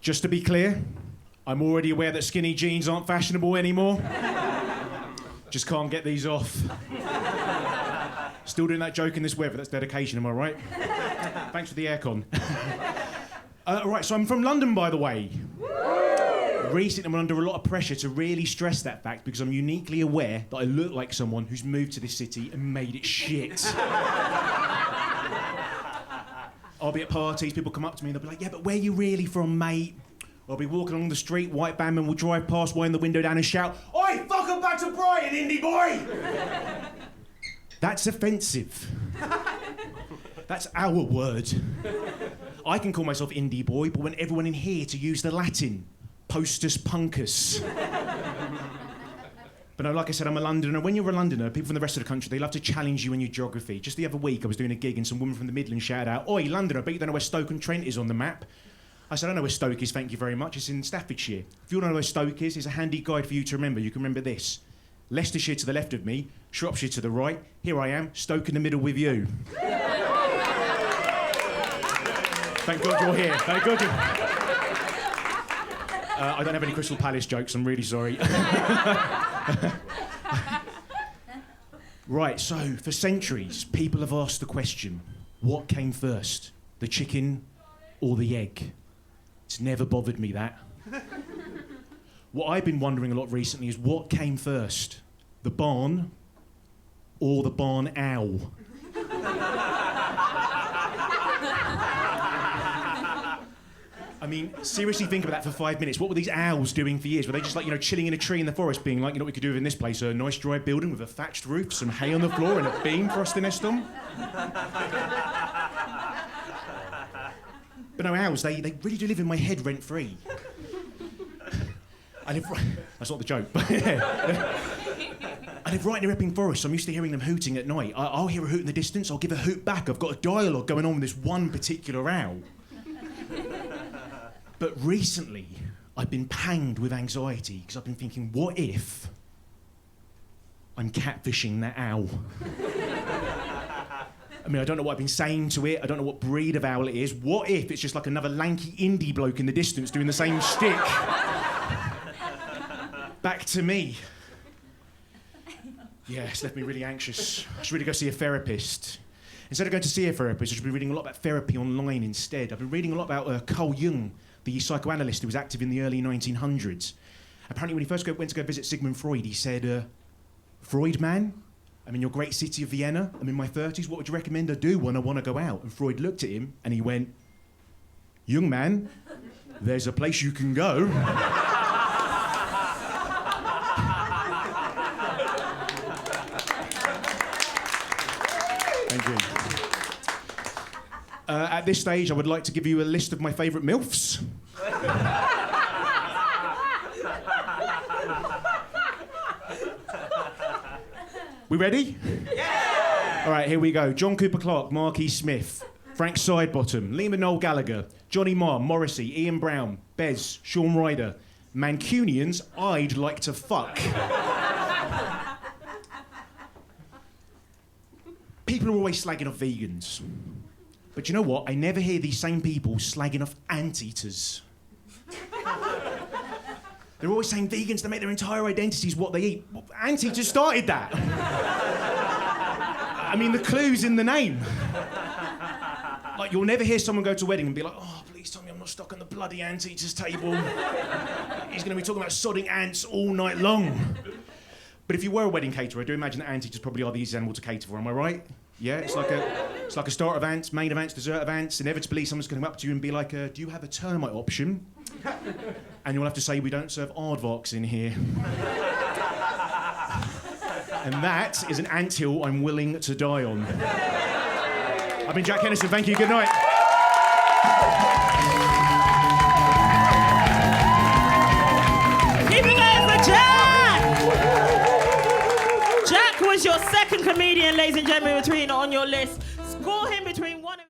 Just to be clear, I'm already aware that skinny jeans aren't fashionable anymore. Just can't get these off. Still doing that joke in this weather, that's dedication, am I right? Thanks for the aircon. Right, so I'm from London, by the way. Recently, I'm under a lot of pressure to really stress that fact because I'm uniquely aware that I look like someone who's moved to this city and made it shit. I'll be at parties, people come up to me and they'll be like, yeah, but where you really from, mate? I'll be walking along the street, white bandman will drive past, wind the window down and shout, oi, fuck 'em back to Brighton, indie boy! That's offensive. That's our word. I can call myself indie boy, but want everyone in here to use the Latin, postus puncus. But no, like I said, I'm a Londoner. When you're a Londoner, people from the rest of the country, they love to challenge you in your geography. Just the other week, I was doing a gig and some woman from the Midlands shouted out, oi, Londoner, I bet you don't know where Stoke-on-Trent is on the map. I said, I know where Stoke is, thank you very much. It's in Staffordshire. If you don't know where Stoke is, it's a handy guide for you to remember. You can remember this. Leicestershire to the left of me, Shropshire to the right. Here I am, Stoke in the middle with you. Thank God you're here. Thank God you're... I don't have any Crystal Palace jokes, I'm really sorry. Right, so for centuries, people have asked the question, what came first, the chicken or the egg? It's never bothered me, that. What I've been wondering a lot recently is what came first, the barn or the barn owl? I mean, seriously think about that for 5 minutes. What were these owls doing for years? Were they just like, chilling in a tree in the forest being like, what we could do in this place? A nice dry building with a thatched roof, some hay on the floor and a beam for us to nest on? But no, owls, they really do live in my head rent-free. I live right... That's not the joke, but yeah. I live right near Epping Forest, so I'm used to hearing them hooting at night. I'll hear a hoot in the distance, I'll give a hoot back. I've got a dialogue going on with this one particular owl. But recently, I've been panged with anxiety because I've been thinking, what if I'm catfishing that owl? I mean, I don't know what I've been saying to it. I don't know what breed of owl it is. What if it's just like another lanky indie bloke in the distance doing the same shtick? Back to me. Yeah, it's left me really anxious. I should really go see a therapist. Instead of going to see a therapist, I should be reading a lot about therapy online instead. I've been reading a lot about Carl Jung, the psychoanalyst who was active in the early 1900s. Apparently, when he first went to go visit Sigmund Freud, he said, Freud, man, I'm in your great city of Vienna. I'm in my 30s. What would you recommend I do when I want to go out? And Freud looked at him and he went, young man, there's a place you can go. Thank you. At this stage, I would like to give you a list of my favourite MILFs. We ready? Yeah! All right, here we go. John Cooper Clarke, Mark E. Smith, Frank Sidebottom, Liam and Noel Gallagher, Johnny Marr, Morrissey, Ian Brown, Bez, Shaun Ryder. Mancunians I'd like to fuck. People are always slagging off vegans. But you know what? I never hear these same people slagging off anteaters. They're always saying vegans, they make their entire identities what they eat. Well, anteaters started that. I mean, the clue's in the name. Like, you'll never hear someone go to a wedding and be like, oh, please tell me I'm not stuck on the bloody anteater's table. He's going to be talking about sodding ants all night long. But if you were a wedding caterer, I do imagine that anteaters probably are the easiest animal to cater for, am I right? Yeah, it's like a start of ants, main of ants, dessert of ants. Inevitably, someone's going to come up to you and be like, do you have a termite option? And you'll have to say, we don't serve aardvarks in here. And that is an anthill I'm willing to die on. I've been Jack Henderson, thank you, good night. Keep it going for Jack! Jack was your second comedian, ladies and gentlemen, between on your list. Score him between 1 and